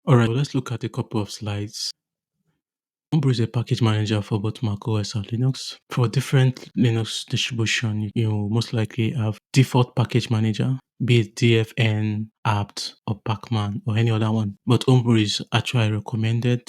Alright, so let's look at a couple of slides. Homebrew is a package manager for both macOS and Linux. For different Linux distribution, you most likely have default package manager, be it DFN, apt, or Pacman, or any other one. But Homebrew is actually recommended.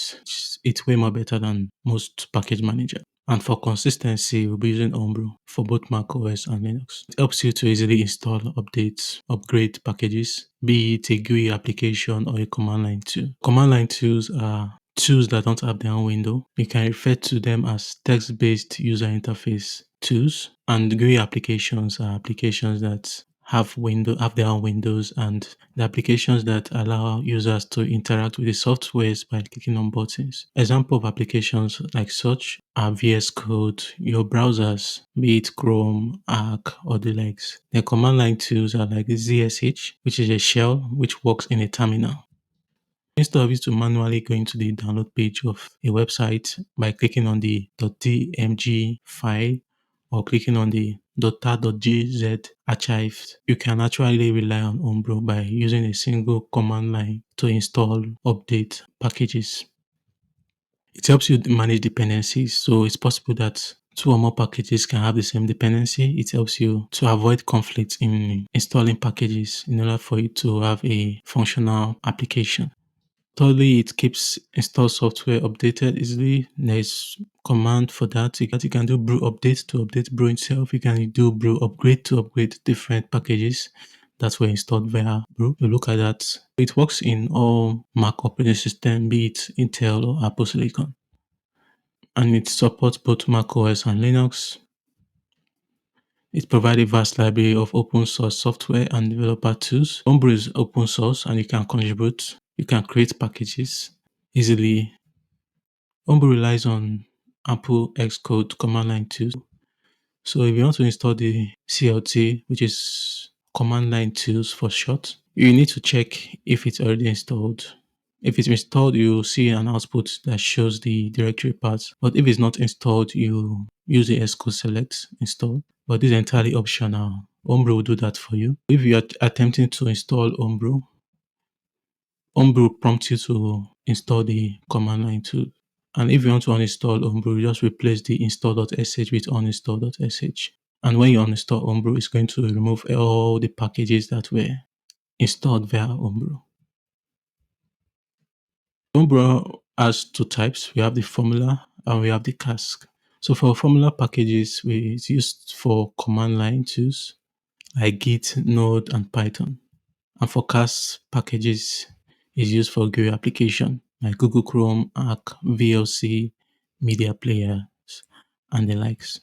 It's way more better than most package manager. And for consistency, we'll be using Homebrew for both macOS and Linux. It helps you to easily install, update, upgrade packages, be it a GUI application or a command line tool. Command line tools are tools that don't have their own window. You can refer to them as text-based user interface tools, and GUI applications are applications that have their own windows, and the applications that allow users to interact with the softwares by clicking on buttons. Example of applications like such are VS Code, your browsers, be it Chrome, Arc, or the likes. The command line tools are like zsh, which is a shell which works in a terminal. Instead of you to manually going to the download page of a website by clicking on the .dmg file or clicking on the .tar.gz archive, you can actually rely on Homebrew by using a single command line to install, update packages. It helps you manage dependencies, so it's possible that two or more packages can have the same dependency. It helps you to avoid conflicts in installing packages in order for you to have a functional application. Thirdly, it keeps install software updated easily. There's command for that. You can do brew update to update brew itself. You can do brew upgrade to upgrade different packages that were installed via brew. You look at that. It works in all Mac operating system, be it Intel or Apple Silicon. And it supports both macOS and Linux. It provides a vast library of open source software and developer tools. Homebrew is open source and you can contribute. You can create packages easily. Homebrew relies on Apple Xcode command line tools. So if you want to install the CLT, which is command line tools for short, you need to check if it's already installed. If it's installed, you'll see an output that shows the directory path. But if it's not installed, you use the Xcode select install. But this is entirely optional. Homebrew will do that for you. If you are attempting to install Homebrew, Homebrew prompts you to install the command line tool. And if you want to uninstall Homebrew, you just replace the install.sh with uninstall.sh. And when you uninstall Homebrew, it's going to remove all the packages that were installed via Homebrew. Homebrew has two types. We have the formula and we have the Cask. So for formula packages, it's used for command line tools like Git, Node, and Python. And for Cask packages is used for GUI application like Google Chrome, Arc, VLC, media players, and the likes.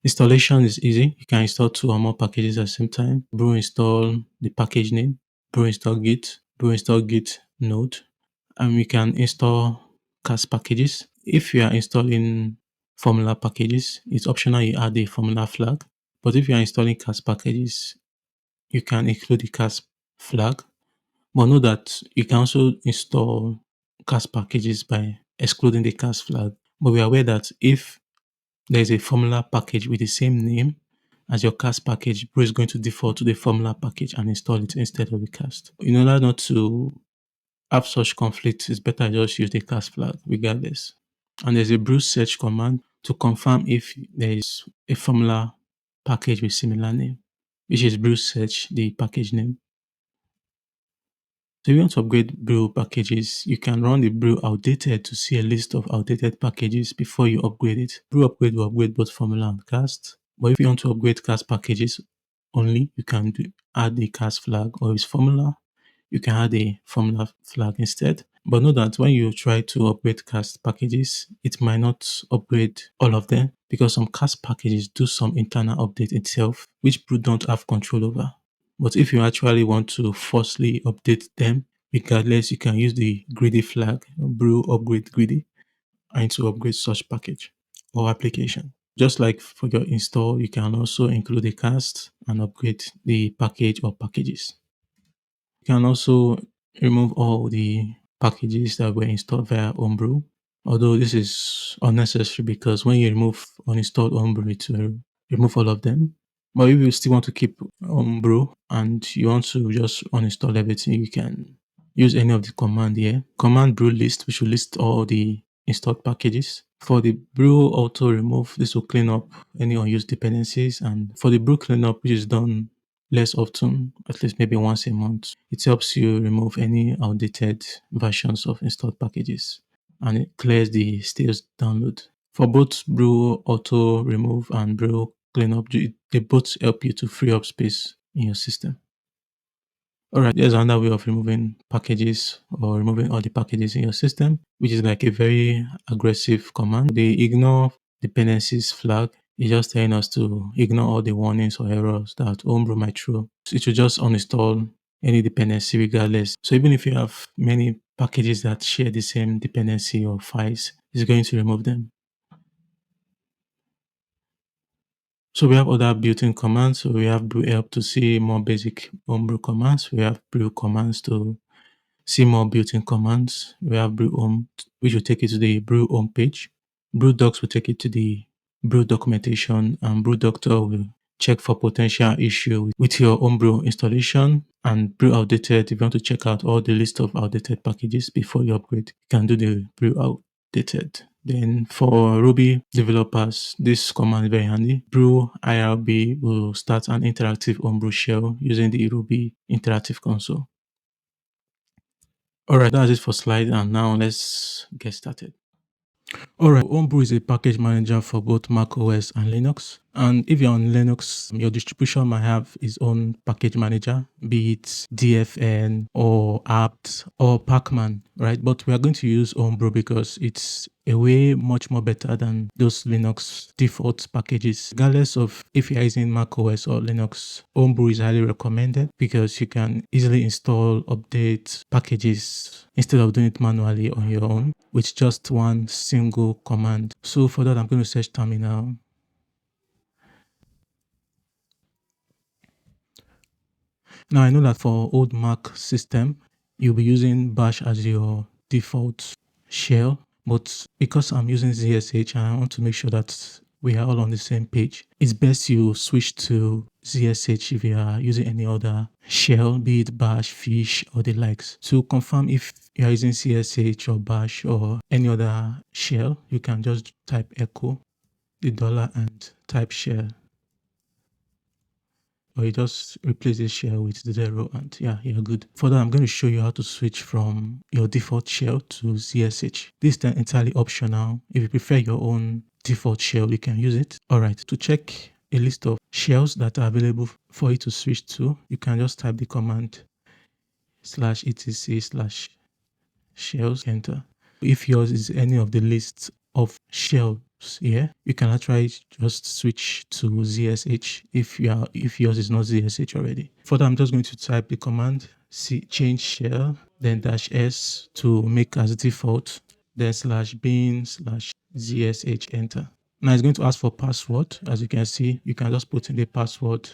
Installation is easy. You can install two or more packages at the same time. Brew install the package name, brew install Git node, and we can install Cask packages. If you are installing formula packages, it's optional you add a formula flag. But if you are installing Cask packages, you can include the Cask flag. But know that you can also install Cask packages by excluding the Cask flag. But we are aware that if there is a formula package with the same name as your Cask package, Brew is going to default to the formula package and install it instead of the Cask. In order not to have such conflict, it's better just use the Cask flag regardless. And there's a brew search command to confirm if there is a formula package with similar name, which is brew search, the package name. So if you want to upgrade brew packages, you can run the brew outdated to see a list of outdated packages before you upgrade it. Brew upgrade will upgrade both formula and Cask. But if you want to upgrade Cask packages only, you can add the Cask flag, or if it's formula, you can add a formula flag instead. But know that when you try to upgrade Cask packages, it might not upgrade all of them because some Cask packages do some internal update itself, which Brew don't have control over. But if you actually want to forcefully update them, regardless, you can use the greedy flag, brew upgrade greedy, and to upgrade such package or application. Just like for your install, you can also include a cast and upgrade the package or packages. You can also remove all the packages that were installed via Homebrew, although this is unnecessary because when you remove uninstalled Homebrew, it will remove all of them. But if you still want to keep Homebrew and you want to just uninstall everything, you can use any of the command here. Command brew list, which will list all the installed packages. For the brew auto remove, this will clean up any unused dependencies. And for the brew cleanup, which is done less often, at least maybe once a month, it helps you remove any outdated versions of installed packages, and it clears the stale download. For both brew auto remove and brew cleanup, they both help you to free up space in your system. All right, there's another way of removing packages or removing all the packages in your system, which is like a very aggressive command. They ignore dependencies flag. It's just telling us to ignore all the warnings or errors that Homebrew might throw. So it should just uninstall any dependency regardless. So even if you have many packages that share the same dependency or files, it's going to remove them. So we have other built-in commands. So we have brew help to see more basic Homebrew commands. We have brew commands to see more built-in commands. We have brew home, which will take you to the brew home page. Brew docs will take you to the brew documentation, and brew doctor will check for potential issue with your homebrew installation. And brew outdated, if you want to check out all the list of outdated packages before you upgrade, you can do the brew outdated. Then for Ruby developers, this command is very handy. Brew IRB will start an interactive homebrew shell using the Ruby interactive console. All right, that's it for slide, and now let's get started. All right, Homebrew is a package manager for both macOS and Linux. And if you're on Linux, your distribution might have its own package manager, be it DFN or apt or Pacman, right? But we are going to use Homebrew because it's a way much more better than those Linux default packages. Regardless of if you're using macOS or Linux, Homebrew is highly recommended because you can easily install, update packages instead of doing it manually on your own with just one single command. So for that, I'm going to search terminal. Now I know that for old Mac system, you'll be using bash as your default shell, but because I'm using ZSH and I want to make sure that we are all on the same page, it's best you switch to ZSH if you are using any other shell, be it bash, fish, or the likes. To confirm if you are using CSH or bash or any other shell, you can just type echo the dollar and type shell, or you just replace this shell with 0 and yeah, you're good. Further, I'm going to show you how to switch from your default shell to ZSH. This is then entirely optional. If you prefer your own default shell, you can use it. All right, to check a list of shells that are available for you to switch to, you can just type the command /etc/shells, enter. If yours is any of the lists of shells here, you can actually just switch to ZSH if yours is not ZSH already. Further, I'm just going to type the command change shell, then -s to make as default, then /bin/zsh, enter. Now it's going to ask for password. As you can see, you can just put in the password.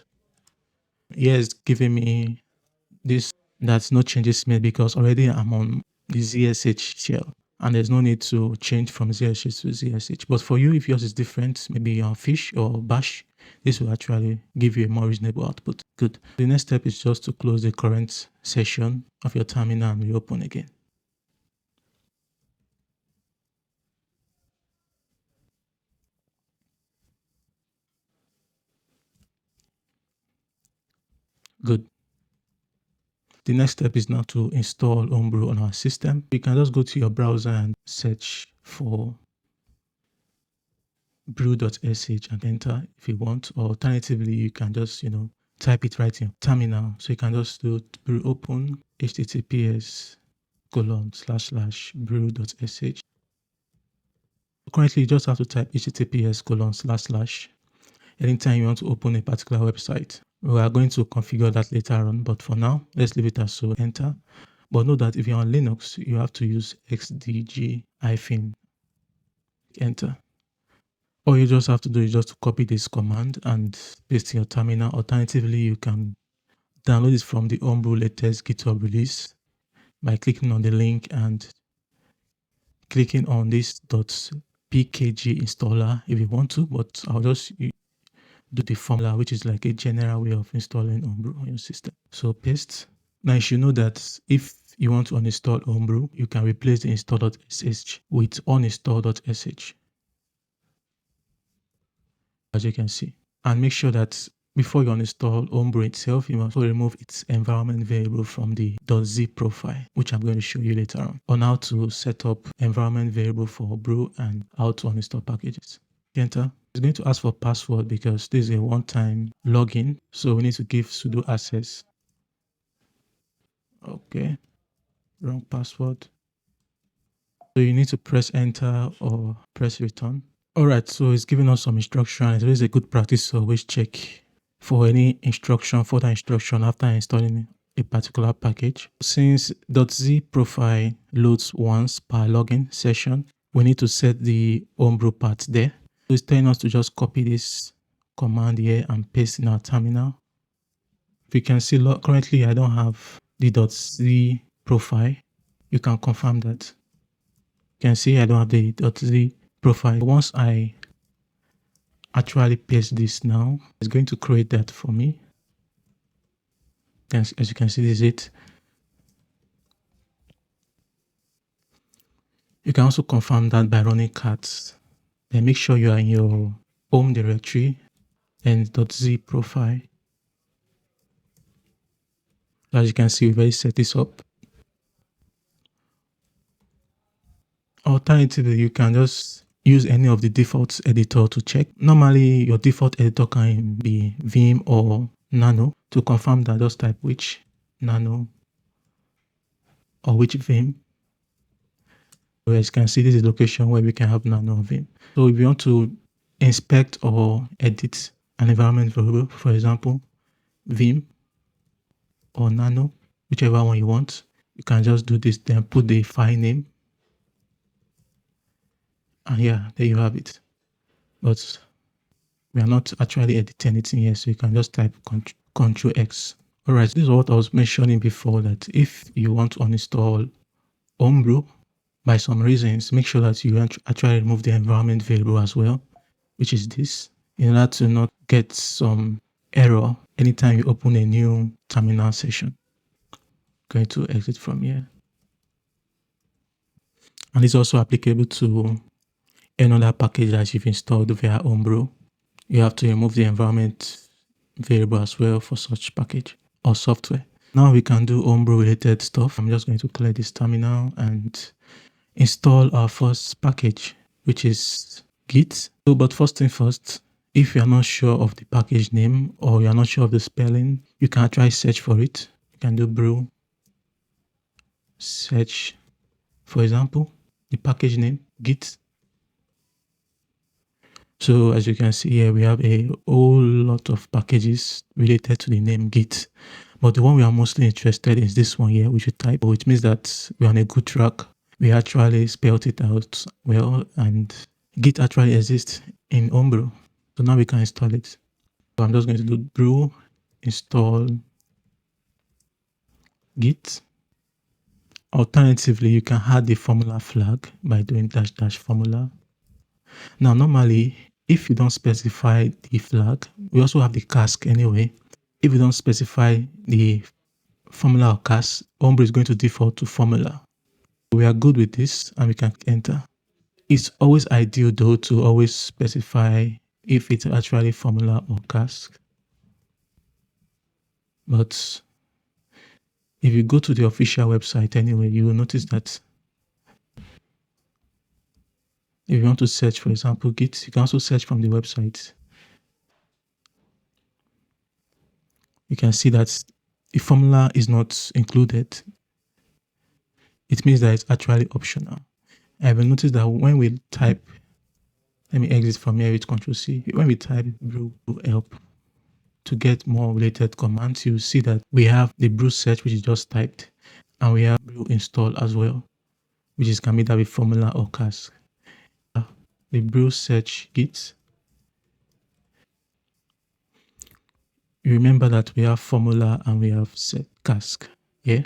Here it's giving me this, that's no changes made because already I'm on the ZSH shell and there's no need to change from ZSH to ZSH. But for you, if yours is different, maybe you're on fish or bash, this will actually give you a more reasonable output. Good. The next step is just to close the current session of your terminal and reopen again. Good. The next step is now to install Homebrew on our system. You can just go to your browser and search for brew.sh and enter if you want, or alternatively you can just type it right in terminal. So you can just do brew open https://brew.sh. Currently you just have to type https:// anytime you want to open a particular website. We are going to configure that later on, but for now let's leave it as so, enter. But note that if you're on Linux, you have to use xdg enter. All you just have to do is just to copy this command and paste in your terminal. Alternatively, you can download it from the Homebrew latest GitHub release by clicking on the link and clicking on this .pkg installer if you want to, but I'll just do the formula, which is like a general way of installing Homebrew on your system. So paste, Now you should know that if you want to uninstall Homebrew, you can replace the install.sh with uninstall.sh, as you can see. And make sure that before you uninstall Homebrew itself, you must also remove its environment variable from the .zprofile, which I'm going to show you later on how to set up environment variable for Brew and how to uninstall packages. Enter. It's going to ask for password because this is a one-time login, so we need to give sudo access. Okay, wrong password. So you need to press enter or press return. Alright, so it's giving us some instruction. It's always a good practice to always check for any instruction, further instruction after installing a particular package. Since .zprofile loads once per login session, we need to set the Homebrew path there. So it's telling us to just copy this command here and paste in our terminal. If you can see, currently I don't have the .zprofile. You can confirm that. You can see I don't have the .zprofile. Once I actually paste this now, it's going to create that for me. As you can see, this is it. You can also confirm that by running cat. Then make sure you are in your home directory and .zprofile. As you can see, we've already set this up. Alternatively, you can just use any of the default editor to check. Normally, your default editor can be Vim or Nano. To confirm that, just type which Nano or which Vim. So as you can see, this is the location where we can have Nano or Vim. So if you want to inspect or edit an environment variable, for example, Vim or Nano, whichever one you want, you can just do this, then put the file name. And yeah, there you have it. But we are not actually editing anything here, so you can just type Ctrl X. Alright, this is what I was mentioning before, that if you want to uninstall Homebrew, by some reasons, make sure that you actually remove the environment variable as well, which is this, in order to not get some error anytime you open a new terminal session. Going to exit from here. And it's also applicable to another package that you've installed via Homebrew. You have to remove the environment variable as well for such package or software. Now we can do Homebrew related stuff. I'm just going to clear this terminal and install our first package, which is Git. So, but first thing first, if you are not sure of the package name or you are not sure of the spelling, you can try search for it. You can do brew, search, for example, the package name, Git. So as you can see here, we have a whole lot of packages related to the name Git. But the one we are mostly interested in is this one here, which we type, which means that we're on a good track. We actually spelled it out well, and Git actually exists in Homebrew. So now we can install it. So I'm just going to do brew install Git. Alternatively, you can add the formula flag by doing -- formula. Now, normally, if you don't specify the flag, we also have the Cask anyway. If you don't specify the formula or Cask, Homebrew is going to default to formula. We are good with this and we can enter. It's always ideal though to always specify if it's actually formula or Cask. But if you go to the official website anyway, you will notice that if you want to search, for example, Git, you can also search from the website. You can see that the formula is not included. It means that it's actually optional. I will notice that when we type, let me exit from here with Ctrl C. When we type brew help to get more related commands, you see that we have the brew search, which is just typed, and we have brew install as well, which is can be that with formula or Cask. The brew search Git. You remember that we have formula and we have set Cask. Yeah.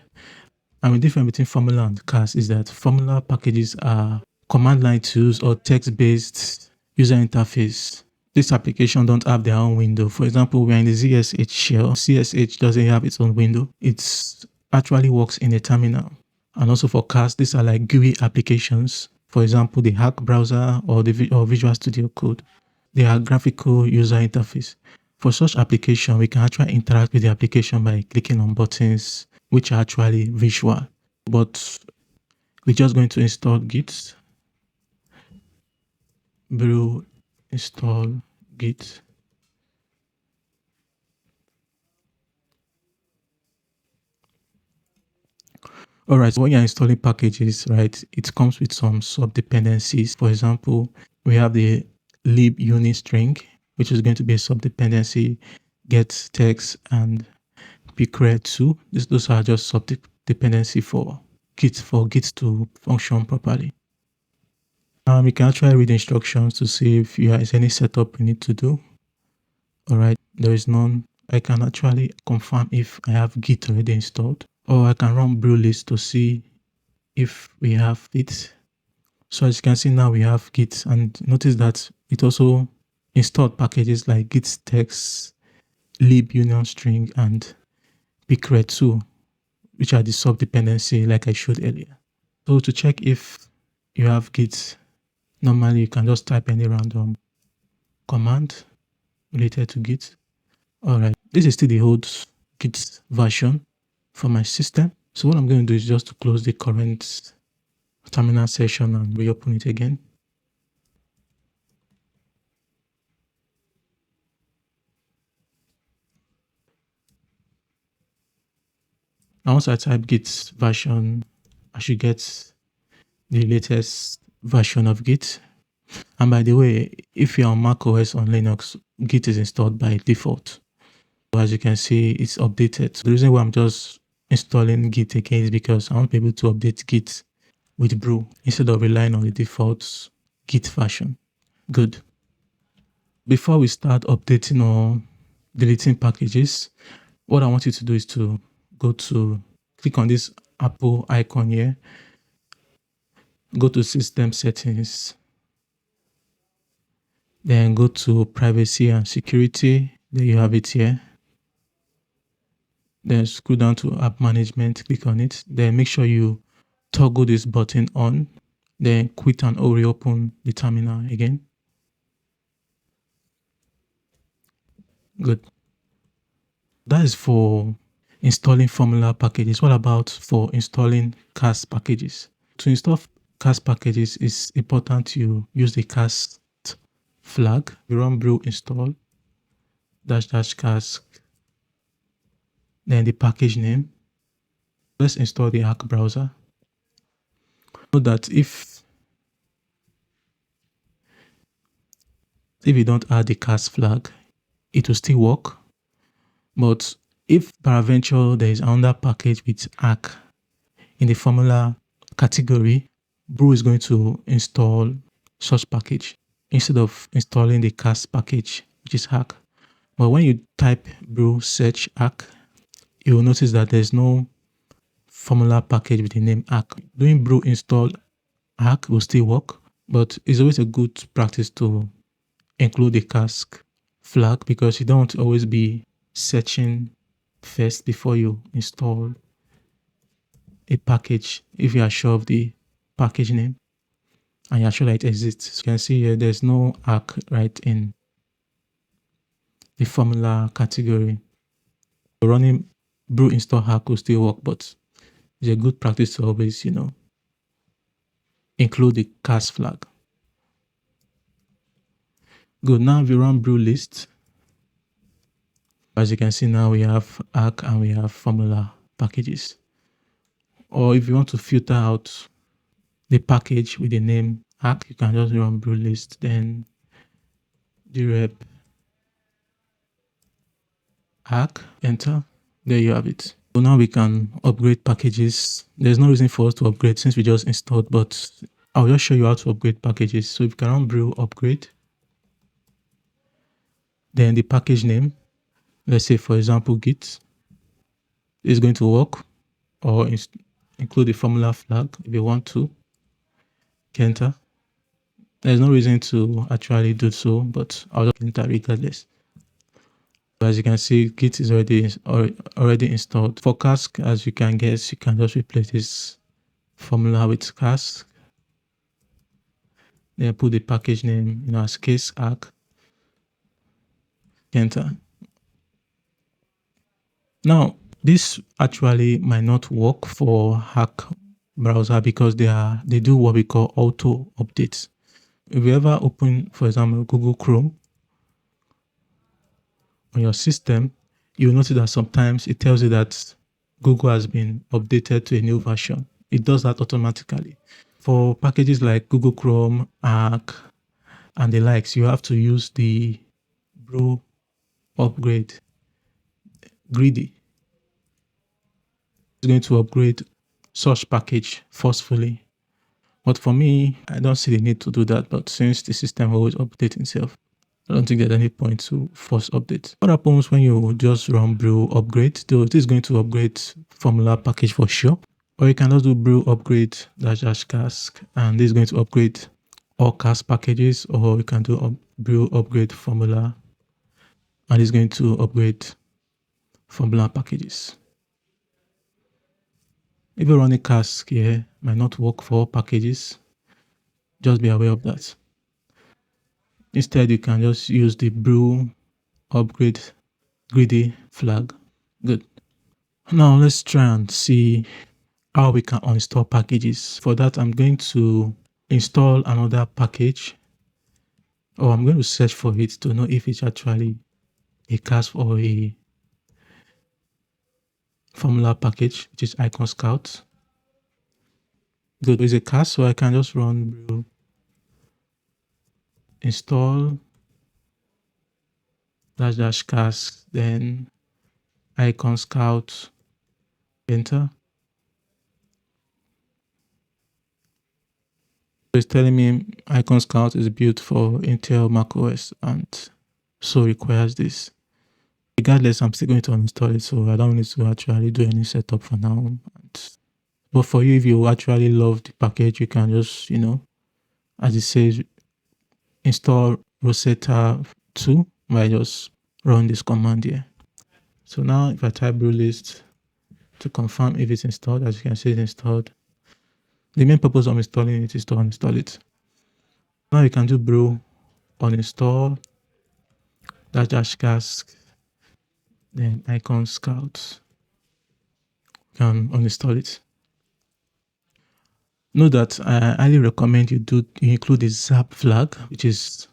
And the difference between formula and Cask is that formula packages are command line tools or text-based user interface. This application don't have their own window. For example, we are in the ZSH shell. CSH doesn't have its own window. It's actually works in a terminal. And also for Cask, these are like GUI applications. For example, the Hack browser or or Visual Studio Code. They are graphical user interface. For such application, we can actually interact with the application by clicking on buttons, which are actually visual. But we're just going to install Git, brew, install Git. All right, so when you're installing packages, right, it comes with some sub dependencies. For example, we have the lib unit string, which is going to be a sub dependency, get text and pcreate2. Those are just sub dependency for Git to function properly. We can actually read instructions to see if there is any setup we need to do. All right, there is none. I can actually confirm if I have Git already installed, or I can run brew list to see if we have it. So as you can see now we have Git, and notice that it also installed packages like Git text, lib union string, and pcreate2, which are the sub dependency like I showed earlier. So to check if you have Git, normally you can just type any random command related to Git. All right, this is still the old Git version for my system. So what I'm going to do is just to close the current terminal session and reopen it again. Now once I type Git version, I should get the latest version of Git. And by the way, if you're on macOS on Linux, Git is installed by default. So as you can see, it's updated. So the reason why I'm just installing Git again is because I want to be able to update Git with brew instead of relying on the default Git version. Good. Before we start updating or deleting packages, what I want you to do is to click on this Apple icon here, go to System Settings, then go to Privacy and Security. There you have it here. Then scroll down to App Management, click on it. Then make sure you toggle this button on. Then quit and reopen the terminal again. Good. That is for installing formula packages. What about for installing Cask packages? To install Cask packages, it's important you use the Cask flag. You run brew install --cask, then the package name. Let's install the Hack browser. Note that if you don't add the Cask flag, it will still work. But if peradventure there is another package with Hack in the formula category, brew is going to install such package instead of installing the Cask package, which is Hack. But when you type brew search Hack, you will notice that there's no formula package with the name Hack. Doing brew install Hack will still work, but it's always a good practice to include the Cask flag because you don't always be searching first before you install a package if you are sure of the package name and you're sure that it exists. So you can see here there's no Hack right in the formula category. Running brew install Hack will still work, but it's a good practice to always, include the Cask flag. Good. Now if you run brew list, as you can see now we have Hack and we have formula packages. Or if you want to filter out the package with the name Hack, you can just run brew list, then direp Hack, enter. There you have it. So now we can upgrade packages. There's no reason for us to upgrade since we just installed, but I'll just show you how to upgrade packages. So if you can run brew upgrade, then the package name, let's say for example Git, is going to work, or include the formula flag if you want to. Enter. There's no reason to actually do so, but I'll just enter regardless. As you can see, Git is already installed. For Cask, as you can guess, you can just replace this formula with Cask. Then put the package name, as case arc. Enter. Now, this actually might not work for Hack browser because they do what we call auto updates. If you ever open, for example, Google Chrome on your system, you'll notice that sometimes it tells you that Google has been updated to a new version. It does that automatically. For packages like Google Chrome, Arc, and the likes, you have to use the brew upgrade greedy. It's going to upgrade such package forcefully. But for me, I don't see the need to do that. But since the system always updates itself, I don't think there's any point to force update. What happens when you just run brew upgrade? Though this is going to upgrade formula package for sure. Or you can also do brew upgrade dash cask, and this is going to upgrade all cask packages, or you can do brew upgrade formula, and it's going to upgrade formula packages. If you run a cask here, might not work for all packages. Just be aware of that. Instead, you can just use the brew upgrade greedy flag. Good. Now let's try and see how we can uninstall packages. For that, I'm going to install another package, or I'm going to search for it to know if it's actually a Cask or a formula package, which is Icon Scout. Good. It's a Cask, so I can just run brew install dash cask, then Icon Scout, enter. So it's telling me Icon Scout is built for Intel macOS and so requires this. Regardless, I'm still going to uninstall it, so I don't need to actually do any setup for now. But for you, if you actually love the package, you can just, as it says, install Rosetta 2 by just run this command here. So now if I type brew list to confirm if it's installed, as you can see, it's installed. The main purpose of installing it is to uninstall it. Now you can do brew uninstall dash cask, then Icon Scout. You can uninstall it. Note that I highly recommend you include the zap flag, which is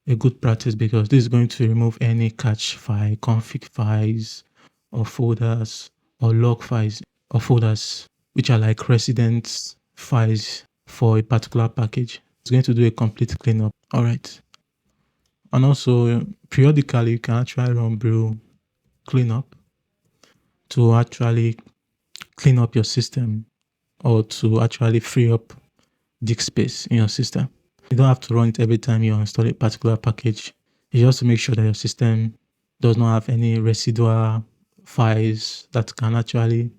a good practice because this is going to remove any catch file, config files, or folders, or log files, or folders, which are like resident files for a particular package. It's going to do a complete cleanup. All right. And also, periodically, you can actually run brew cleanup to actually clean up your system or to actually free up disk space in your system. You don't have to run it every time you install a particular package. You just to make sure that your system does not have any residual files that can actually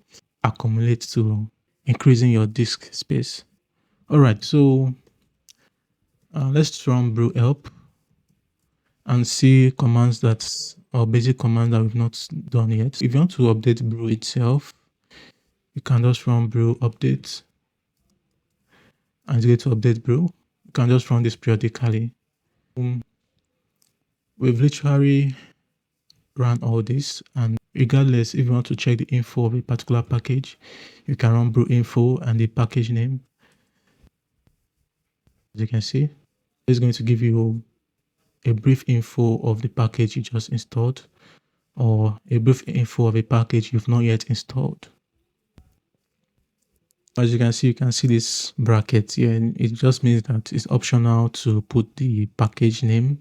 accumulate to increasing your disk space. All right, so let's run brew help and see commands or basic commands that we've not done yet. If you want to update brew itself, you can just run brew update and it's going to update brew. You can just run this periodically. We've literally run all this, and regardless if you want to check the info of a particular package, you can run brew info and the package name. As you can see, it's going to give you a brief info of the package you just installed or a brief info of a package you've not yet installed. As you can see this bracket here, and it just means that it's optional to put the package name.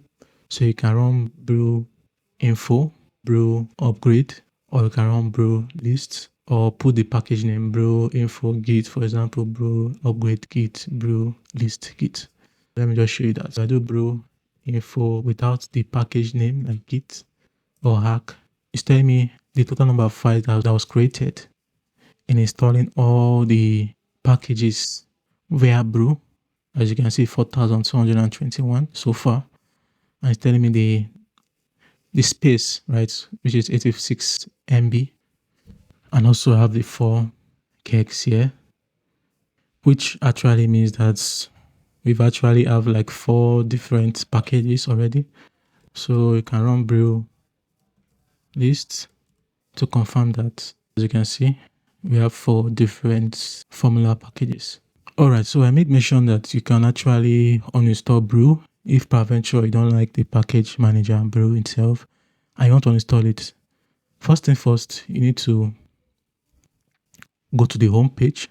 So you can run brew info, brew upgrade, or you can run brew list, or put the package name brew info git, for example, brew upgrade git, brew list git. Let me just show you that. So I do brew info without the package name like git or hack. It's telling me the total number of files that was created in installing all the packages via brew. As you can see, 4,221 so far. And it's telling me the space, right, which is 86 MB, and also have the 4 kegs here, which actually means that we've actually have like 4 different packages already. So you can run brew list to confirm that. As you can see, we have 4 different formula packages. Alright, so I made mention that you can actually uninstall brew if peradventure you don't like the package manager brew itself and you want to install it. First thing first, you need to go to the home page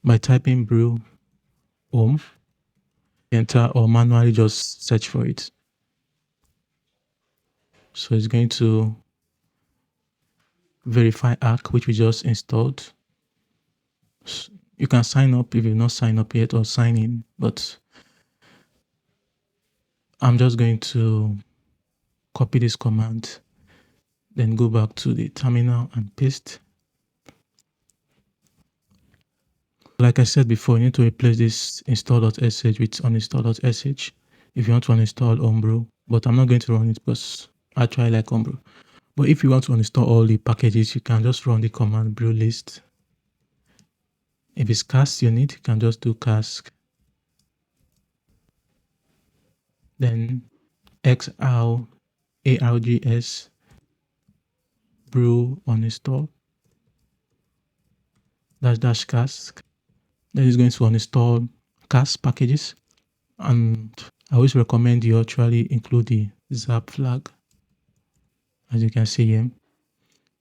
by typing brew home, enter, or manually just search for it. So it's going to verify arc, which we just installed. You can sign up if you've not signed up yet, or sign in, but I'm just going to copy this command, then go back to the terminal and paste. Like I said before, you need to replace this install.sh with uninstall.sh if you want to uninstall Homebrew, but I'm not going to run it because I actually like Homebrew. But if you want to uninstall all the packages, you can just run the command brew list. If it's Cask you need, you can just do Cask. Then xr args brew uninstall -- Cask. Then it's going to uninstall Cask packages. And I always recommend you actually include the zap flag, as you can see here,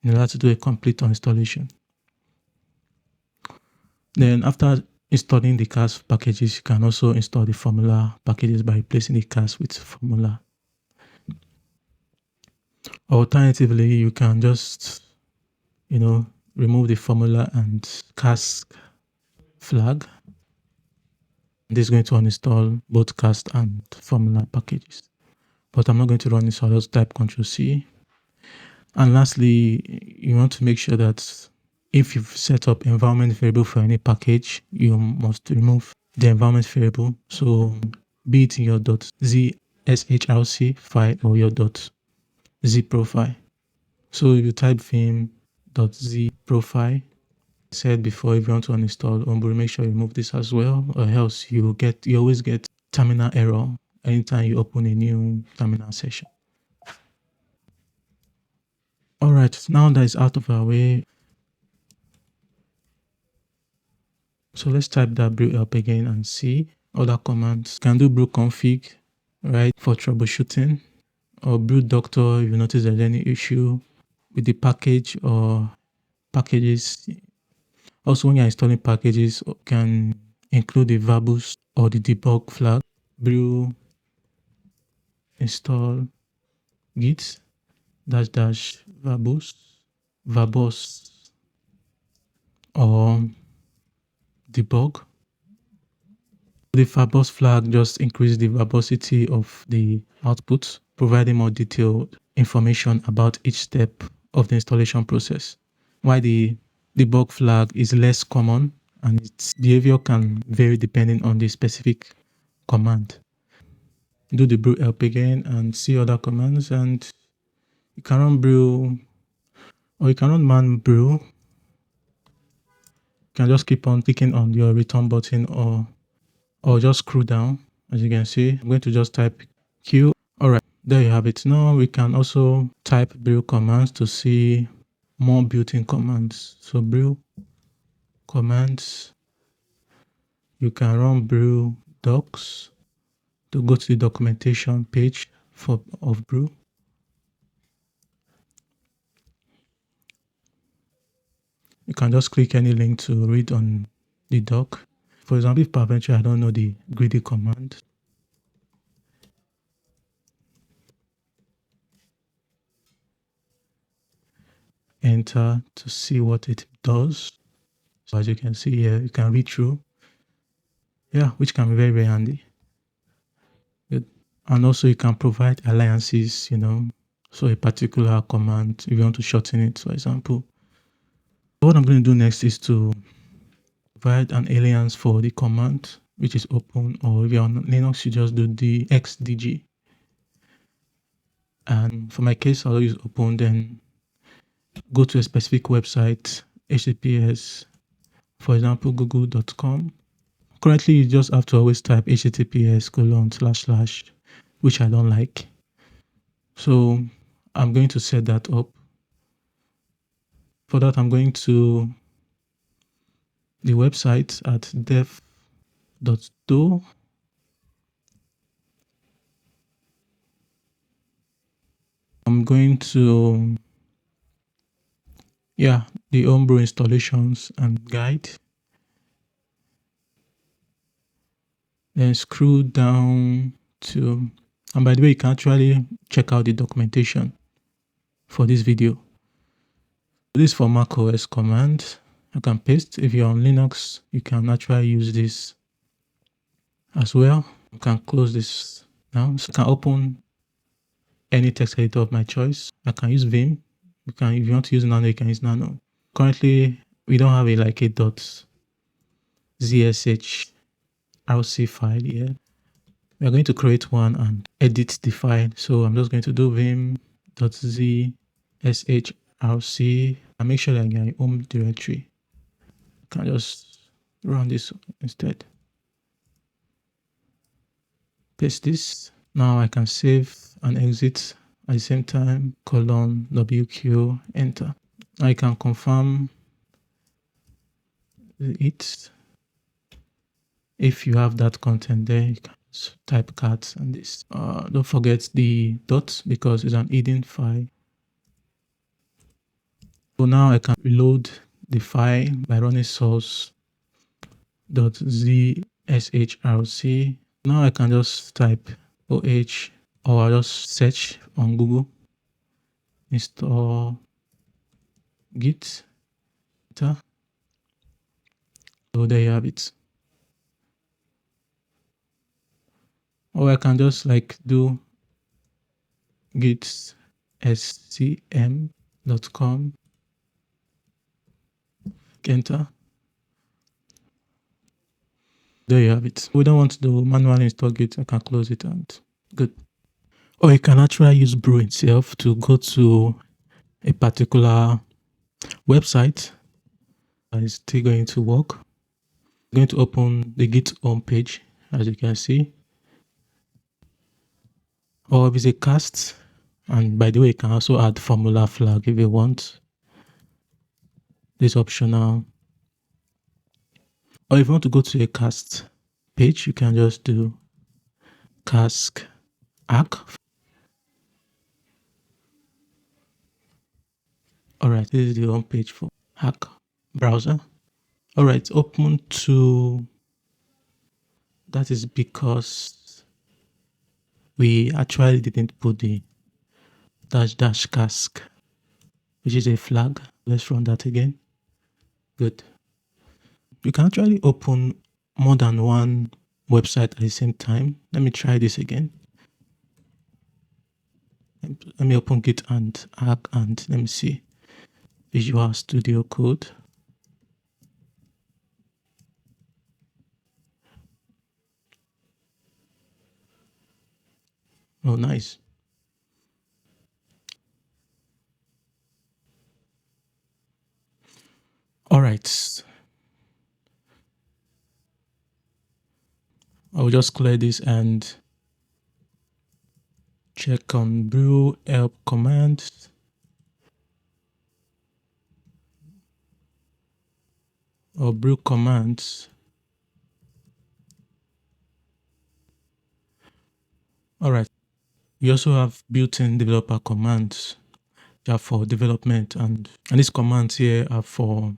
in order to do a complete installation. Then after installing the Cask packages, you can also install the formula packages by replacing the Cask with formula. Alternatively, you can just, remove the formula and Cask flag. This is going to uninstall both Cask and formula packages. But I'm not going to run it, so I'll just type Ctrl+C. And lastly, you want to make sure that if you've set up environment variable for any package, you must remove the environment variable. So be it in your .zshrc file or your .zprofile. So if you type vim.zprofile, said before, if you want to uninstall Homebrew, make sure you remove this as well, or else you always get terminal error anytime you open a new terminal session. Alright, now that is out of our way, so let's type that brew help again and see other commands. You can do brew config, right, for troubleshooting, or brew doctor if you notice there's any issue with the package or packages. Also, when you're installing packages, you can include the verbose or the debug flag. Brew install git -- verbose or debug. The verbose flag just increases the verbosity of the output, providing more detailed information about each step of the installation process. While the debug flag is less common and its behavior can vary depending on the specific command. Do the brew help again and see other commands, and you can run brew, or you can run man brew. You can just keep on clicking on your return button or just scroll down. As you can see, I'm going to just type Q. Alright, there you have it. Now we can also type brew commands to see more built-in commands. So brew commands, you can run brew docs to go to the documentation page of brew. You can just click any link to read on the doc. For example, if peradventure I don't know the greedy command, enter to see what it does. So as you can see here, you can read through. Yeah, which can be very, very handy. Good. And also you can provide aliases, so a particular command, if you want to shorten it, for example. What I'm going to do next is to provide an alias for the command, which is open, or if you're on Linux, you just do the xdg. And for my case, I'll use open, then go to a specific website, HTTPS, for example, google.com. Currently, you just have to always type https://, which I don't like. So I'm going to set that up. For that, I'm going to the website at dev.do. I'm going to, the Homebrew installations and guide. Then scroll down to, and by the way, you can actually check out the documentation for this video. This is for macOS command. I can paste. If you're on Linux, you can actually use this as well. You can close this now. So I can open any text editor of my choice. I can use Vim. If you want to use Nano, you can use Nano. Currently, we don't have a .zshrc file here. We are going to create one and edit the file. So I'm just going to do vim.zshrc and make sure that I get a home directory. I can just run this instead. Paste this. Now I can save and exit at the same time, :WQ, enter. I can confirm it. If you have that content there, you can type cat and this. Don't forget the dot because it's an hidden file. So now I can reload the file by running source.zshrc. Now I can just type OH or I'll just search on Google. Install Git. So there you have it. Or I can just do git scm.com. Enter. There you have it. We don't want to do manual install Git. I can close it and good. Or you can actually use Brew itself to go to a particular website that is still going to work. I'm going to open the Git home page, as you can see. Or if it's a cast, and by the way, you can also add formula flag if you want. This is optional. Or if you want to go to a cast page, you can just do Cask arc. Alright, this is the home page for hack browser. Alright, open to, that is because we actually didn't put the --cask, which is a flag. Let's run that again. Good. You can actually open more than one website at the same time. Let me try this again. Let me open Git and arc and let me see. Visual Studio Code. Oh, nice. All right. I'll just clear this and check on brew help commands. Or brew commands. All right. We also have built-in developer commands that are for development, and these commands here are for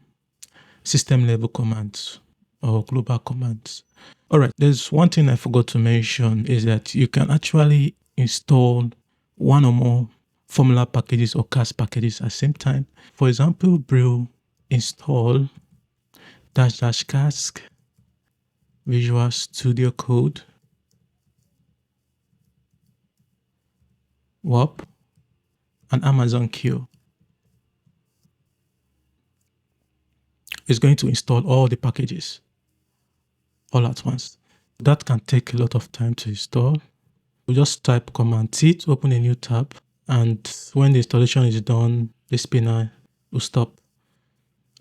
system level commands or global commands. All right, there's one thing I forgot to mention is that you can actually install one or more formula packages or Cask packages at the same time. For example, brew install --cask Visual Studio Code WAP and Amazon Q. It's going to install all the packages all at once. That can take a lot of time to install. We just type Command T to open a new tab And when the installation is done, the spinner will stop.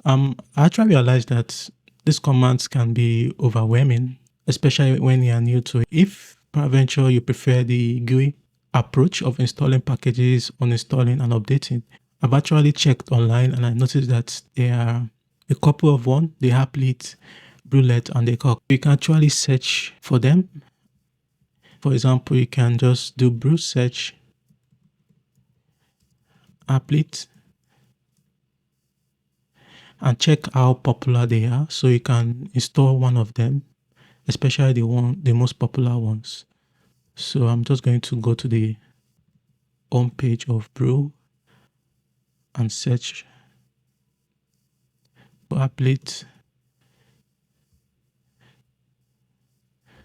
I actually realized that these commands can be overwhelming, especially when you are new to it. If peradventure you prefer the GUI approach of installing packages, uninstalling and updating, I've actually checked online and I noticed that there are a couple of one, the Applet, Brewlet and the Cock. You can actually search for them. For example, you can just do brew search, Applet, and check how popular they are. So you can install one of them, especially the most popular ones. So I'm just going to go to the home page of Brew and search for Applet.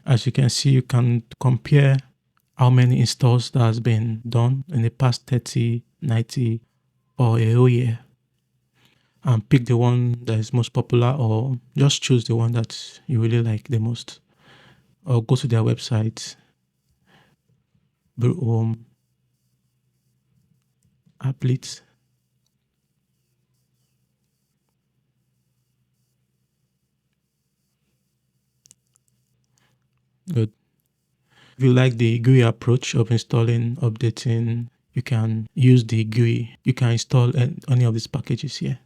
As you can see, you can compare how many installs that has been done in the past 30, 90, or a whole year, and pick the one that is most popular, or just choose the one that you really like the most, or go to their website, Brew Home, Applet. Good. If you like the GUI approach of installing, updating, you can use the GUI. You can install any of these packages here.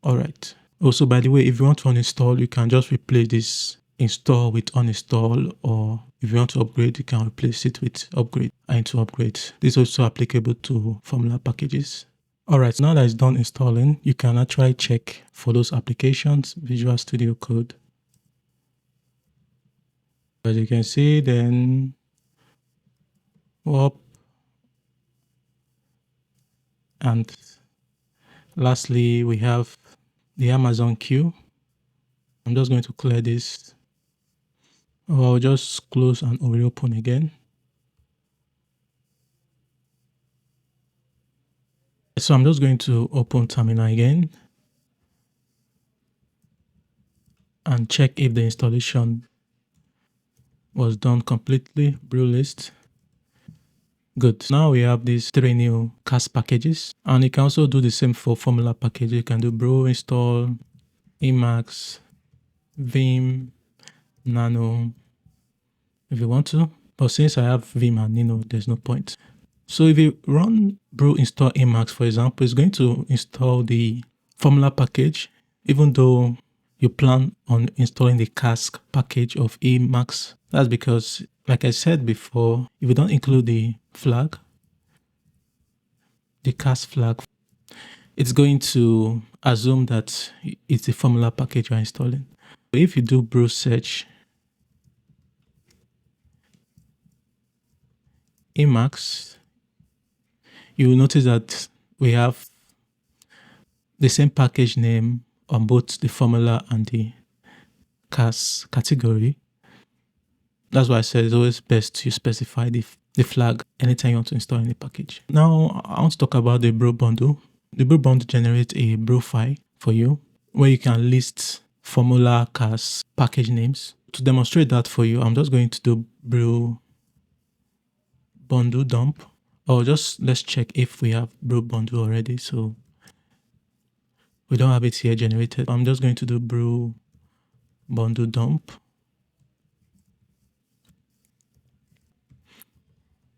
All right. Also, by the way, if you want to uninstall, you can just replace this install with uninstall, or if you want to upgrade, you can replace it with upgrade and to upgrade. This is also applicable to formula packages. All right, now that it's done installing, you can actually check for those applications, Visual Studio Code. As you can see, then up, and lastly, we have the Amazon queue. I'm just going to clear this. Or I'll just close and reopen again. So I'm just going to open Terminal again and check if the installation was done completely. Brew list. Good. Now we have these 3 new Cask packages, and you can also do the same for formula package. You can do brew, install, Emacs, Vim, Nano, if you want to. But since I have Vim and Nano, there's no point. So if you run brew install Emacs, for example, it's going to install the formula package, even though you plan on installing the Cask package of Emacs. That's because, like I said before, if you don't include the flag, the Cask flag, it's going to assume that it's the formula package you're installing. If you do brew search Emacs, you will notice that we have the same package name on both the formula and the Cask category. That's why I said it's always best to specify the flag anytime you want to install any package. Now I want to talk about the brew bundle. The brew bundle generates a brew file for you where you can list formula Cask package names. To demonstrate that for you, I'm just going to do brew bundle dump, or just let's check if we have brew bundle already. So we don't have it here generated. I'm just going to do brew bundle dump.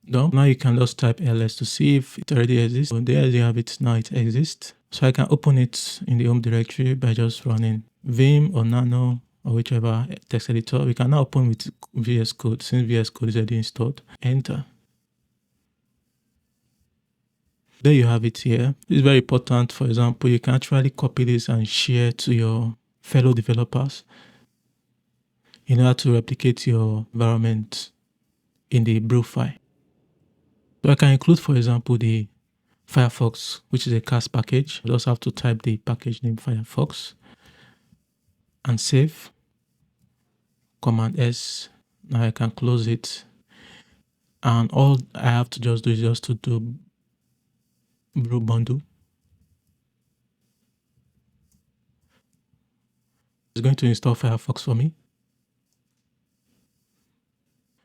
Now you can just type ls to see if it already exists. So there you have it. Now it exists. So I can open it in the home directory by just running Vim or Nano or whichever text editor. We can now open with VS Code since VS Code is already installed. Enter. There you have it here. It's very important. For example, you can actually copy this and share to your fellow developers in order to replicate your environment in the Brewfile. So I can include, for example, the Firefox, which is a Cask package. You just have to type the package name Firefox and save. Command S. Now I can close it. And all I have to just do is just to do brew bundle. It's going to install Firefox for me.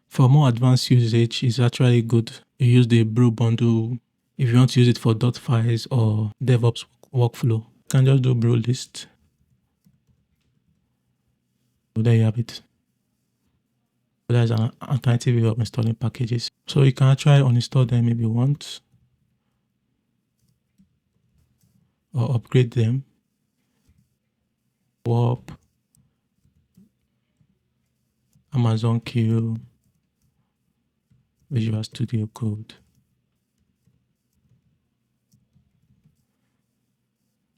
For more advanced usage, it's actually good you use the brew bundle. If you want to use it for dot files or DevOps workflow, you can just do brew list. So there you have it. So there's an alternative way of installing packages. So you can try uninstall them if you want, or upgrade them. Warp, Amazon Q, Visual Studio Code.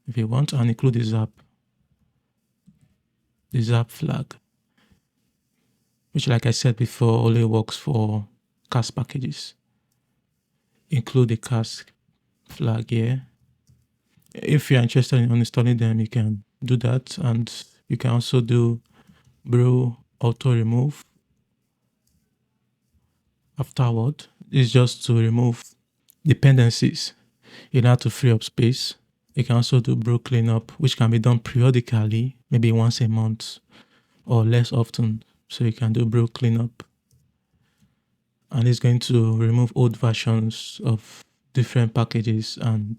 If you want, and include the zap flag, which, like I said before, only works for Cask packages. Include the Cask flag here. If you're interested in uninstalling them, you can do that, and you can also do brew auto remove afterward. It's just to remove dependencies in order to free up space. You can also do brew cleanup, which can be done periodically, maybe once a month or less often. So you can do brew cleanup, and it's going to remove old versions of different packages and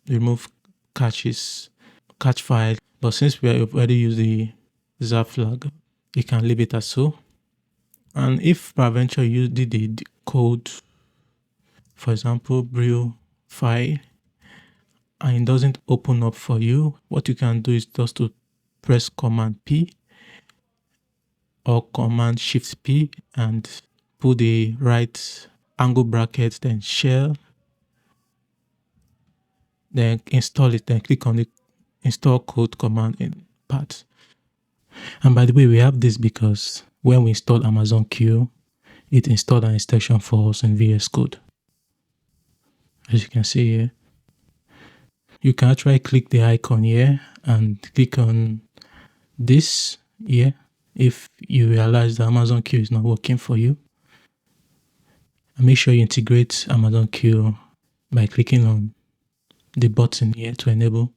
remove cache file. But since we have already used the zap flag, you can leave it as so. And if peradventure you did the code, for example, Brewfile, and it doesn't open up for you, what you can do is just to press Command P or Command Shift P and put the right angle bracket, then shell, then install it, then click on the install code command in path. And by the way, we have this because when we install Amazon Q, it installed an extension for us in VS Code. As you can see here, you can actually click the icon here and click on this here if you realize the Amazon Q is not working for you. And make sure you integrate Amazon Q by clicking on the button here to enable.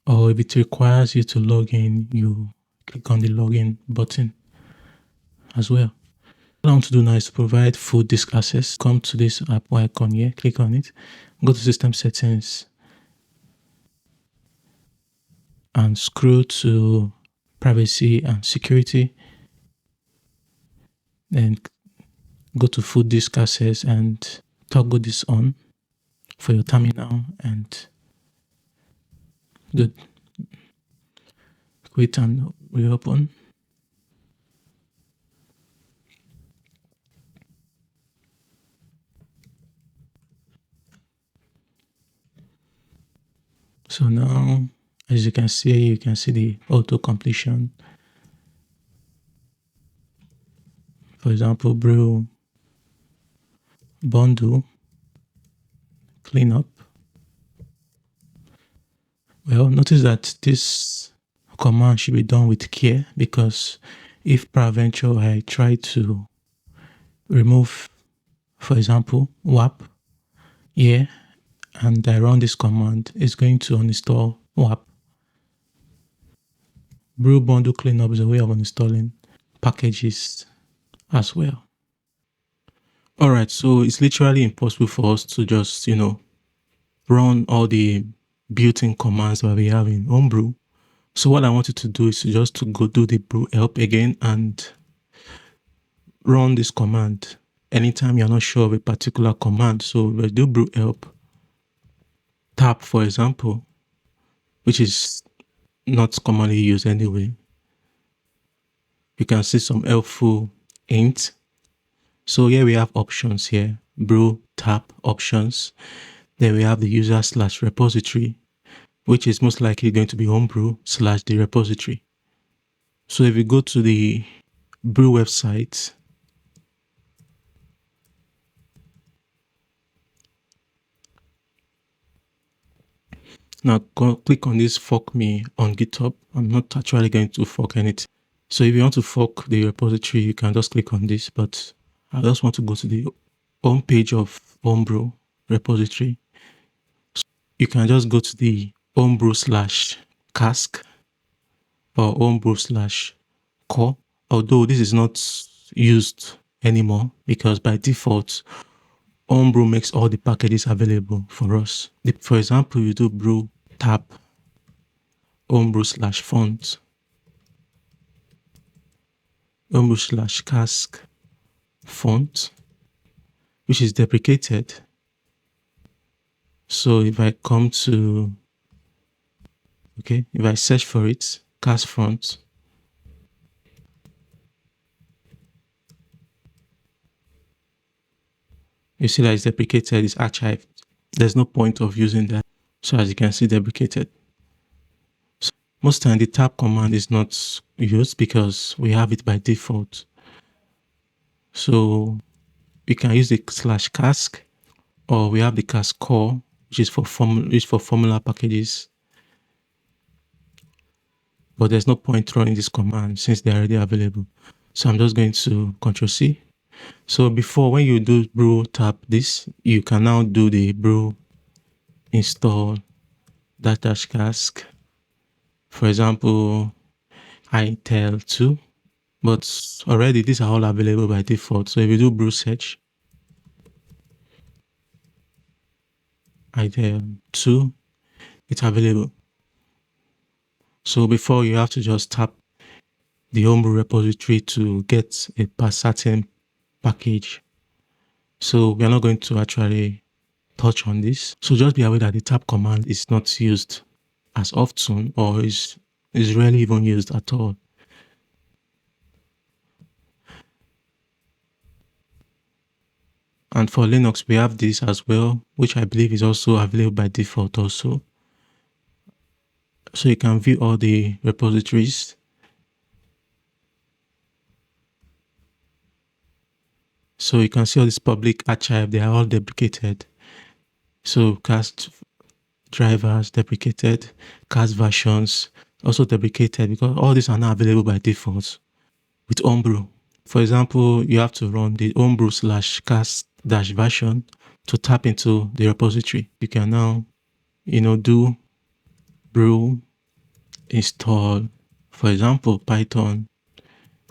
Or if it requires you to log in, you click on the login button as well. What I want to do now is to provide full disk access. Come to this app icon here, click on it, go to system settings, and scroll to privacy and security. Then go to full disk access and toggle this on for your terminal, and good. Quit and reopen. So now, as you can see the auto completion. For example, brew bundle cleanup. Well, notice that this command should be done with care, because if peradventure I try to remove, for example, WAP here, and I run this command, it's going to uninstall WAP. Brew bundle cleanup is a way of uninstalling packages as well. Alright, so it's literally impossible for us to just, run all the built-in commands that we have in Homebrew. So what I want you to do is just to go do the brew help again and run this command anytime you're not sure of a particular command. So we'll do brew help tab, for example, which is not commonly used anyway. You can see some helpful hints. So here we have options here, brew tab options. Then we have the user/repository, which is most likely going to be homebrew/the repository. So if you go to the brew website, now click on this fork me on GitHub. I'm not actually going to fork anything. So if you want to fork the repository, you can just click on this, but I just want to go to the home page of Homebrew repository. So you can just go to the homebrew/cask or homebrew/core, although this is not used anymore because by default, Homebrew makes all the packages available for us. For example, you do brew tab homebrew/font, homebrew/cask font, which is deprecated. So if I come to, if I search for it, Cask font, you see that it's deprecated, it's archived. There's no point of using that. So as you can see, deprecated. So most time the tab command is not used because we have it by default. So we can use the /cask, or we have the cask core, which is for formula packages. But there's no point running this command since they're already available. So I'm just going to Ctrl+C. So before, when you do brew tab this, you can now do the brew install -cask. For example, ITEL2. But already these are all available by default. So if you do brew search, ITEL2, it's available. So before, you have to just tap the Homebrew repository to get a certain package. So we are not going to actually touch on this. So just be aware that the tab command is not used as often, or is rarely even used at all. And for Linux, we have this as well, which I believe is also available by default also. So you can view all the repositories. So you can see all this public archive, they are all deprecated. So cast drivers deprecated, cast versions also deprecated, because all these are now available by default with Homebrew. For example, you have to run the homebrew/cast-version to tap into the repository. You can now, do brew install, for example, Python.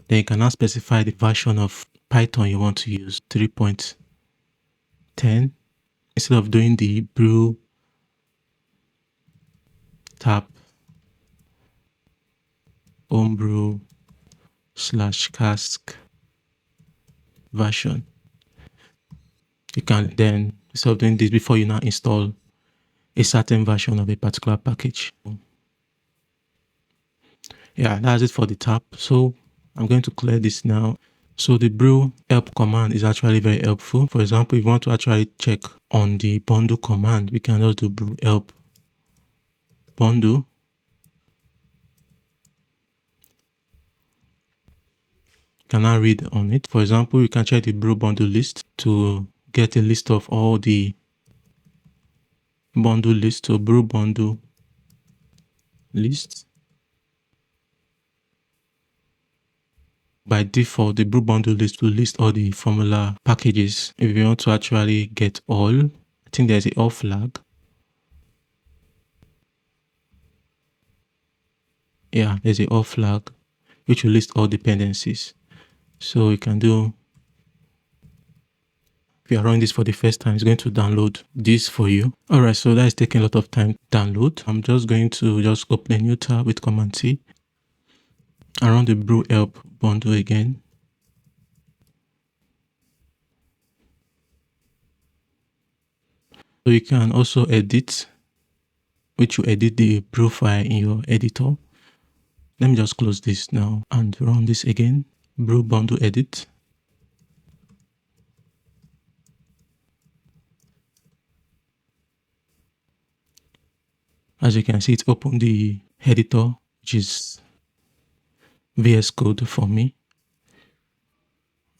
Then you can now specify the version of Python you want to use, 3.10. Instead of doing the brew tab homebrew/cask version, you can then, instead of doing this, before you now install a certain version of a particular package. Yeah, that's it for the tab. So I'm going to clear this now. So the brew help command is actually very helpful. For example, if you want to actually check on the bundle command, we can just do brew help bundle. You can now read on it. For example, you can check the brew bundle list to get a list of all the bundle lists. So brew bundle list. By default, the brew bundle list will list all the formula packages. If you want to actually get all, I think there's an all flag. Yeah, there's an all flag, which will list all dependencies. So you can do, if you are running this for the first time, it's going to download this for you. All right, so that is taking a lot of time to download. I'm just going to open a new tab with Command-T and run the brew help bundle again. So you can also edit, which you edit the Brewfile in your editor. Let me just close this now and run this again. Brew bundle edit. As you can see, it opened the editor, which is VS Code for me.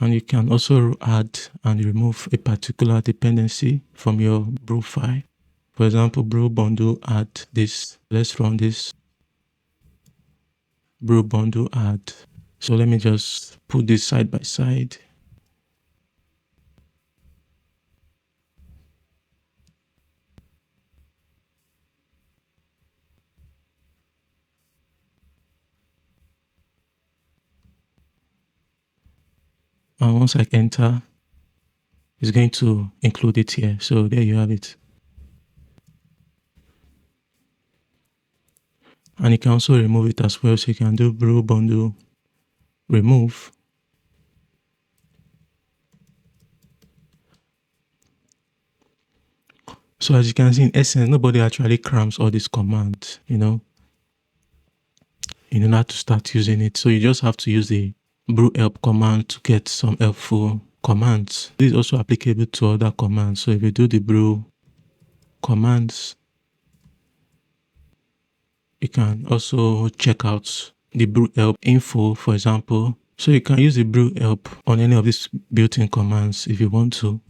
And you can also add and remove a particular dependency from your brew file. For example, brew bundle add this. Let's run this. Brew bundle add. So let me just put this side by side. And once I enter, it's going to include it here. So there you have it. And you can also remove it as well. So you can do brew bundle remove. So as you can see, in essence, nobody actually crams all these commands, in order to start using it. So you just have to use the brew help command to get some helpful commands. This is also applicable to other commands. So if you do the brew commands, you can also check out the brew help info, for example. So you can use the brew help on any of these built-in commands if you want to.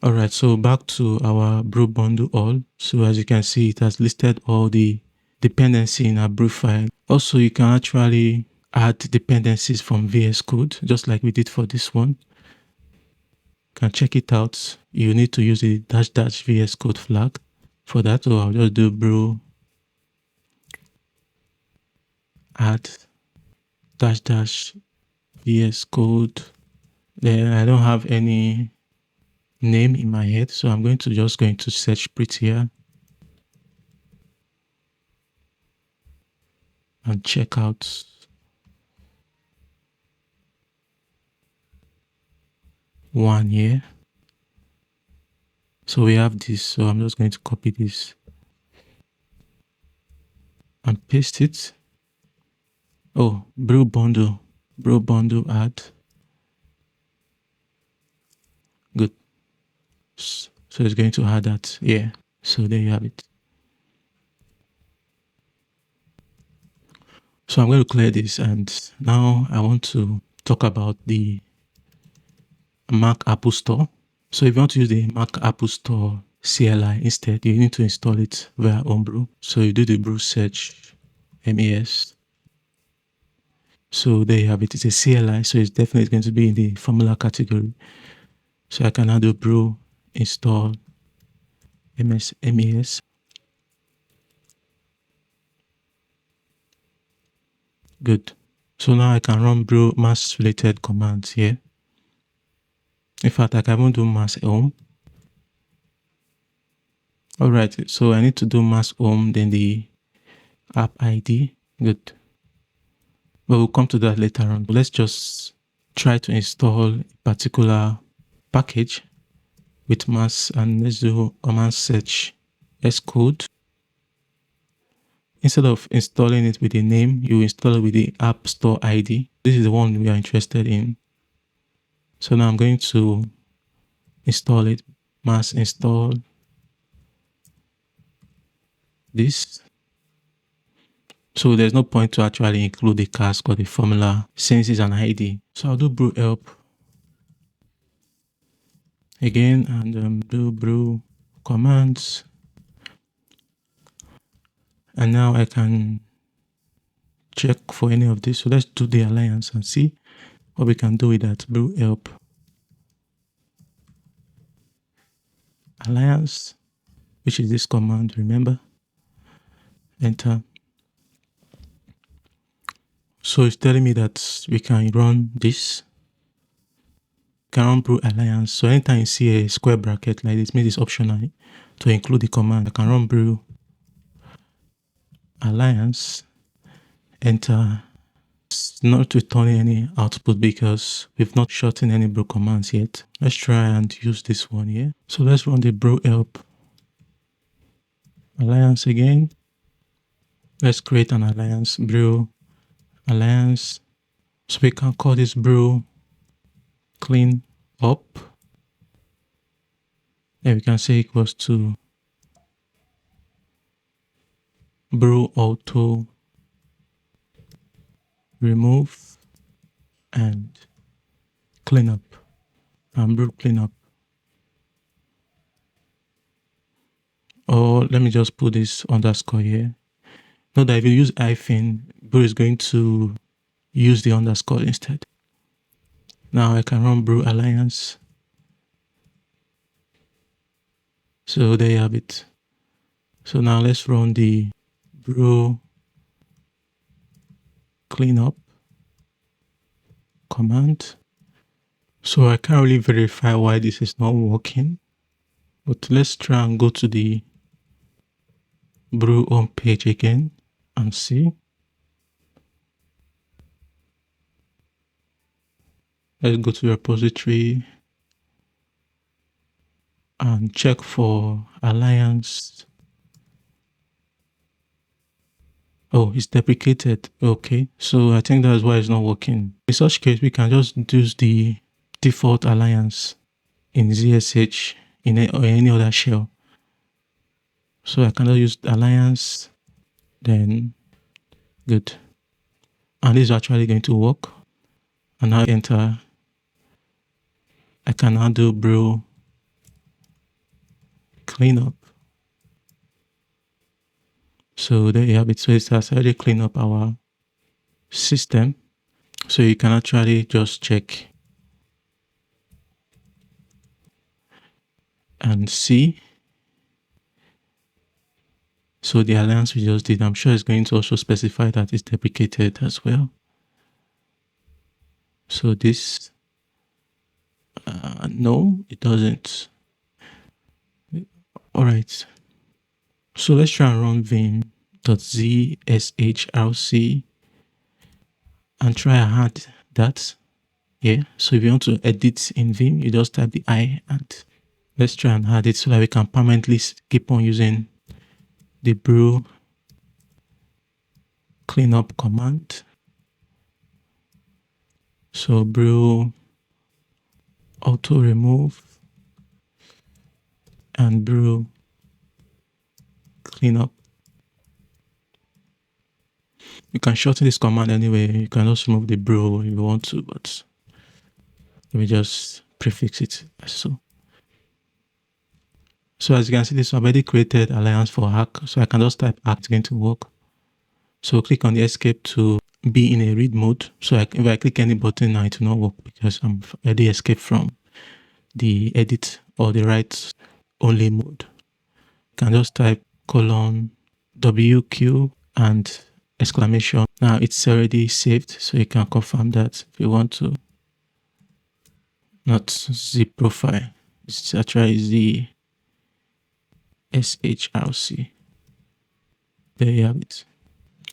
All right, so back to our brew bundle all. So as you can see, it has listed all the dependency in our brew file. Also, you can actually add dependencies from VS Code, just like we did for this one. You can check it out. You need to use the -- VS Code flag for that. So I'll just do brew add -- VS Code. Then I don't have any name in my head, so I'm going to search Prettier and check out one here. So we have this, so I'm just going to copy this and paste it. Oh, brew bundle add. Good. So it's going to add that here. So there you have it. So I'm going to clear this, and now I want to talk about the Mac Apple Store. So if you want to use the Mac Apple Store CLI instead, you need to install it via Homebrew. So you do the brew search MAS. So there you have it. It's a CLI, so it's definitely going to be in the formula category. So I can now do brew install MAS. Good. So now I can run brew MAS related commands here. In fact, I can even do MAS home. All right, so I need to do MAS home, then the app ID. Good. But we'll come to that later on. But let's just try to install a particular package with MAS, and let's do command search Xcode. Instead of installing it with the name, you install it with the App Store ID. This is the one we are interested in. So now I'm going to install it. MAS install this. So there's no point to actually include the Cask or the formula since it's an ID. So I'll do brew help again, and do brew commands. And now I can check for any of this. So let's do the alliance and see what we can do with that. Brew help alliance, which is this command, remember? Enter. So it's telling me that we can run this. Can run brew alliance. So anytime you see a square bracket like this, means it's optional to include the command. I can run brew alliance. Enter. It's not returning any output because we've not shortened any brew commands yet. Let's try and use this one here. So let's run the brew help alliance again. Let's create an alliance, brew alliance. So we can call this brew clean up. And we can say equals to brew auto remove and cleanup, and brew cleanup. Or let me just put this underscore here. Note that if you use hyphen, brew is going to use the underscore instead. Now I can run brew alliance. So there you have it. So now let's run the brew cleanup command. So I can't really verify why this is not working, but let's try and go to the brew home page again and see. Let's go to the repository and check for Alliance. Oh, it's deprecated. Okay, so I think that's why it's not working. In such case, we can just use the default Alliance in zsh or any other shell. So I cannot use Alliance, then good. And this is actually going to work. And now enter. I can now do brew cleanup. So there you have it. So it has already cleaned up our system. So you can actually just check and see. So the alliance we just did, I'm sure it's going to also specify that it's deprecated as well. So this, no, it doesn't. All right. So let's try and run vim.zshrc and try and add that. Yeah. So if you want to edit in Vim, you just type the I and let's try and add it so that we can permanently keep on using the brew cleanup command. So brew auto remove and brew cleanup. You can shorten this command anyway. You can also remove the brew if you want to, but let me just prefix it as so. So as you can see, this I've already created Alliance for hack. So I can just type hack, it's going to work. So click on the escape to be in a read mode. So if I click any button now, it will not work because I'm already escaped from the edit or the write only mode. You can just type colon WQ and exclamation. Now it's already saved, so you can confirm that if you want to. Not zprofile, it's actually zshrc. There you have it.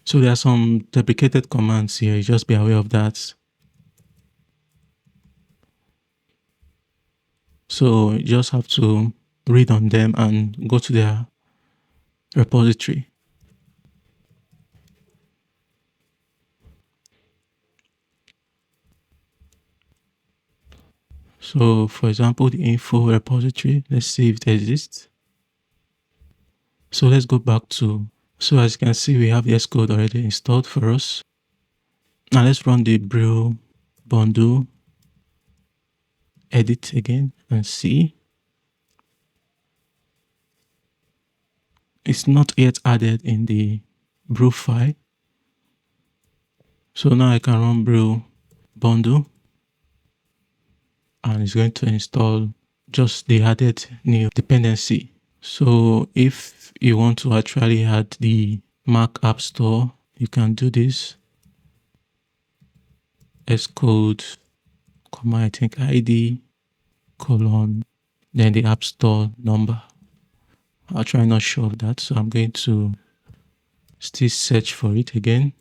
So there are some deprecated commands here, just be aware of that. So you just have to read on them and go to their repository. So for example, the info repository, let's see if it exists. So let's go back to, so as you can see, we have the Xcode already installed for us. Now let's run the brew bundle edit again and see. It's not yet added in the Brewfile. So now I can run brew bundle and it's going to install just the added new dependency. So if you want to actually add the Mac App Store, you can do this. Xcode, I think ID, colon, then the App Store number. I'll try not show of that. So I'm going to still search for it again.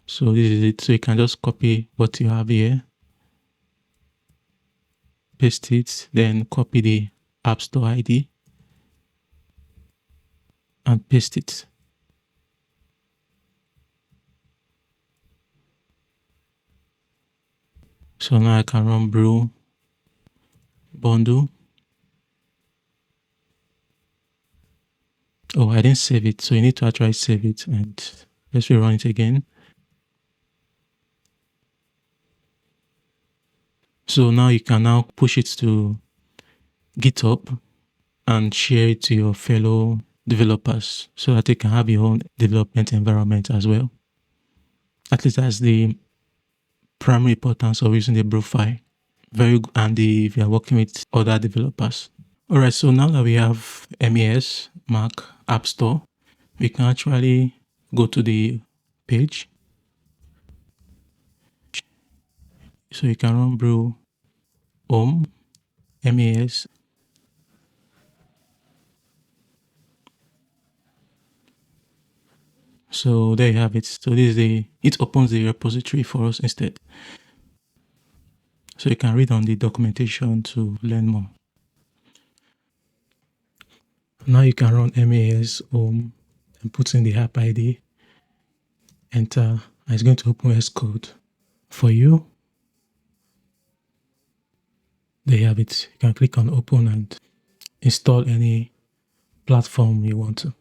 So this is it. So you can just copy what you have here, paste it, then copy the App Store ID and paste it. So now I can run brew bundle. Oh, I didn't save it. So you need to actually save it and let's rerun it again. So now you can now push it to GitHub and share it to your fellow developers so that they can have your own development environment as well. At least that's the primary importance of using the Brewfile. Very handy if you are working with other developers. All right, so now that we have MAS, Mac App Store, we can actually go to the page. So you can run brew home MAS. So there you have it. So this is it opens the repository for us instead. So you can read on the documentation to learn more. Now you can run MAS home and put in the app ID, enter, and it's going to open Xcode for you. There you have it. You can click on open and install any platform you want to.